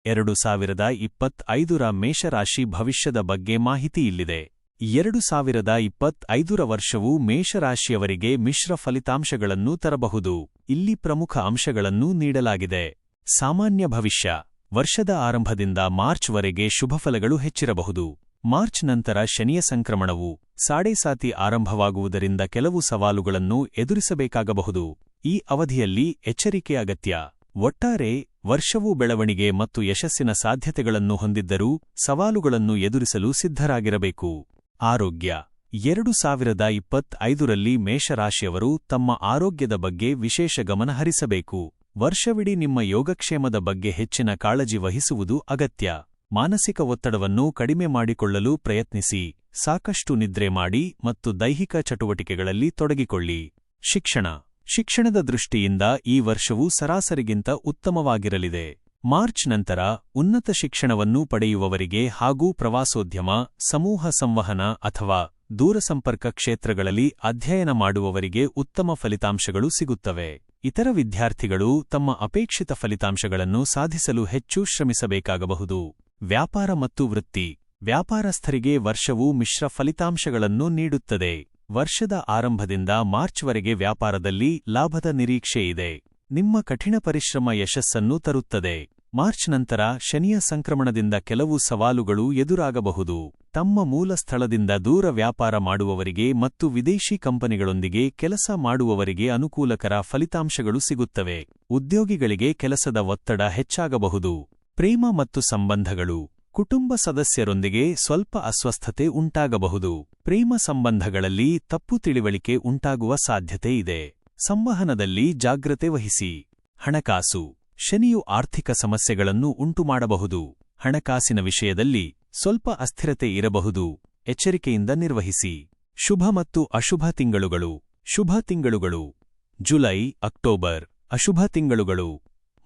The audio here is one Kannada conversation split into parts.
2025ರ ಮೇಷರಾಶಿ ಭವಿಷ್ಯದ ಬಗ್ಗೆ ಮಾಹಿತಿ ಇಲ್ಲಿದೆ. 2025ರ ವರ್ಷವು ಮೇಷರಾಶಿಯವರಿಗೆ ಮಿಶ್ರ ಫಲಿತಾಂಶಗಳನ್ನು ತರಬಹುದು. ಇಲ್ಲಿ ಪ್ರಮುಖ ಅಂಶಗಳನ್ನು ನೀಡಲಾಗಿದೆ. ಸಾಮಾನ್ಯ ಭವಿಷ್ಯ. ವರ್ಷದ ಆರಂಭದಿಂದ ಮಾರ್ಚ್ವರೆಗೆ ಶುಭಫಲಗಳು ಹೆಚ್ಚಿರಬಹುದು. ಮಾರ್ಚ್ ನಂತರ ಶನಿಯ ಸಂಕ್ರಮಣವು ಸಾಡೇಸಾತಿ ಆರಂಭವಾಗುವುದರಿಂದ ಕೆಲವು ಸವಾಲುಗಳನ್ನು ಎದುರಿಸಬೇಕಾಗಬಹುದು. ಈ ಅವಧಿಯಲ್ಲಿ ಎಚ್ಚರಿಕೆ ಅಗತ್ಯ. ಒಟ್ಟಾರೆ ವರ್ಷವು ಬೆಳವಣಿಗೆ ಮತ್ತು ಯಶಸ್ಸಿನ ಸಾಧ್ಯತೆಗಳನ್ನು ಹೊಂದಿದ್ದರೂ ಸವಾಲುಗಳನ್ನು ಎದುರಿಸಲು ಸಿದ್ಧರಾಗಿರಬೇಕು. ಆರೋಗ್ಯ. 2025ರಲ್ಲಿ ಮೇಷರಾಶಿಯವರು ತಮ್ಮ ಆರೋಗ್ಯದ ಬಗ್ಗೆ ವಿಶೇಷ ಗಮನ ಹರಿಸಬೇಕು. ವರ್ಷವಿಡೀ ನಿಮ್ಮ ಯೋಗಕ್ಷೇಮದ ಬಗ್ಗೆ ಹೆಚ್ಚಿನ ಕಾಳಜಿ ವಹಿಸುವುದು ಅಗತ್ಯ. ಮಾನಸಿಕ ಒತ್ತಡವನ್ನು ಕಡಿಮೆ ಮಾಡಿಕೊಳ್ಳಲು ಪ್ರಯತ್ನಿಸಿ. ಸಾಕಷ್ಟು ನಿದ್ರೆ ಮಾಡಿ ಮತ್ತು ದೈಹಿಕ ಚಟುವಟಿಕೆಗಳಲ್ಲಿ ತೊಡಗಿಕೊಳ್ಳಿ. ಶಿಕ್ಷಣದ ದೃಷ್ಟಿಯಿಂದ ಈ ವರ್ಷವು ಸರಾಸರಿಗಿಂತ ಉತ್ತಮವಾಗಿರಲಿದೆ. ಮಾರ್ಚ್ ನಂತರ ಉನ್ನತ ಶಿಕ್ಷಣವನ್ನು ಪಡೆಯುವವರಿಗೆ ಹಾಗೂ ಪ್ರವಾಸೋದ್ಯಮ, ಸಮೂಹ ಸಂವಹನ ಅಥವಾ ದೂರಸಂಪರ್ಕ ಕ್ಷೇತ್ರಗಳಲ್ಲಿ ಅಧ್ಯಯನ ಮಾಡುವವರಿಗೆ ಉತ್ತಮ ಫಲಿತಾಂಶಗಳು ಸಿಗುತ್ತವೆ. ಇತರ ವಿದ್ಯಾರ್ಥಿಗಳು ತಮ್ಮ ಅಪೇಕ್ಷಿತ ಫಲಿತಾಂಶಗಳನ್ನು ಸಾಧಿಸಲು ಹೆಚ್ಚು ಶ್ರಮಿಸಬೇಕಾಗಬಹುದು. ವ್ಯಾಪಾರ ಮತ್ತು ವೃತ್ತಿ. ವ್ಯಾಪಾರಸ್ಥರಿಗೆ ವರ್ಷವು ಮಿಶ್ರ ಫಲಿತಾಂಶಗಳನ್ನು ನೀಡುತ್ತದೆ. ವರ್ಷದ ಆರಂಭದಿಂದ ಮಾರ್ಚ್ವರೆಗೆ ವ್ಯಾಪಾರದಲ್ಲಿ ಲಾಭದ ನಿರೀಕ್ಷೆಯಿದೆ. ನಿಮ್ಮ ಕಠಿಣ ಪರಿಶ್ರಮ ಯಶಸ್ಸನ್ನು ತರುತ್ತದೆ. ಮಾರ್ಚ್ ನಂತರ ಶನಿಯ ಸಂಕ್ರಮಣದಿಂದ ಕೆಲವು ಸವಾಲುಗಳು ಎದುರಾಗಬಹುದು. ತಮ್ಮ ಮೂಲ ಸ್ಥಳದಿಂದ ದೂರ ವ್ಯಾಪಾರ ಮಾಡುವವರಿಗೆ ಮತ್ತು ವಿದೇಶಿ ಕಂಪನಿಗಳೊಂದಿಗೆ ಕೆಲಸ ಮಾಡುವವರಿಗೆ ಅನುಕೂಲಕರ ಫಲಿತಾಂಶಗಳು ಸಿಗುತ್ತವೆ. ಉದ್ಯೋಗಿಗಳಿಗೆ ಕೆಲಸದ ಒತ್ತಡ ಹೆಚ್ಚಾಗಬಹುದು. ಪ್ರೇಮ ಮತ್ತು ಸಂಬಂಧಗಳು. ಕುಟುಂಬ ಸದಸ್ಯರೊಂದಿಗೆ ಸ್ವಲ್ಪ ಅಸ್ವಸ್ಥತೆ ಉಂಟಾಗಬಹುದು. ಪ್ರೇಮ ಸಂಬಂಧಗಳಲ್ಲಿ ತಪ್ಪು ತಿಳಿವಳಿಕೆ ಉಂಟಾಗುವ ಸಾಧ್ಯತೆ ಇದೆ. ಸಂವಹನದಲ್ಲಿ ಜಾಗ್ರತೆ ವಹಿಸಿ. ಹಣಕಾಸು. ಶನಿಯು ಆರ್ಥಿಕ ಸಮಸ್ಯೆಗಳನ್ನು ಉಂಟುಮಾಡಬಹುದು. ಹಣಕಾಸಿನ ವಿಷಯದಲ್ಲಿ ಸ್ವಲ್ಪ ಅಸ್ಥಿರತೆ ಇರಬಹುದು. ಎಚ್ಚರಿಕೆಯಿಂದ ನಿರ್ವಹಿಸಿ. ಶುಭ ಮತ್ತು ಅಶುಭ ತಿಂಗಳುಗಳು. ಶುಭ ತಿಂಗಳುಗಳು: ಜುಲೈ, ಅಕ್ಟೋಬರ್. ಅಶುಭ ತಿಂಗಳುಗಳು: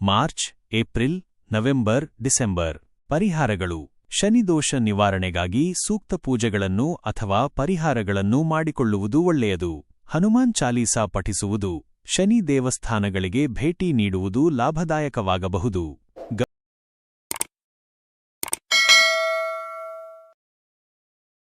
ಮಾರ್ಚ್, ಏಪ್ರಿಲ್, ನವೆಂಬರ್, ಡಿಸೆಂಬರ್. ಪರಿಹಾರಗಳು. ಶನಿದೋಷ ನಿವಾರಣೆಗಾಗಿ ಸೂಕ್ತ ಪೂಜೆಗಳನ್ನು ಅಥವಾ ಪರಿಹಾರಗಳನ್ನು ಮಾಡಿಕೊಳ್ಳುವುದು ಒಳ್ಳೆಯದು. ಹನುಮಾನ್ ಚಾಲೀಸಾ ಪಠಿಸುವುದು. ಶನಿ ದೇವಸ್ಥಾನಗಳಿಗೆ ಭೇಟಿ ನೀಡುವುದು ಲಾಭದಾಯಕವಾಗಬಹುದು.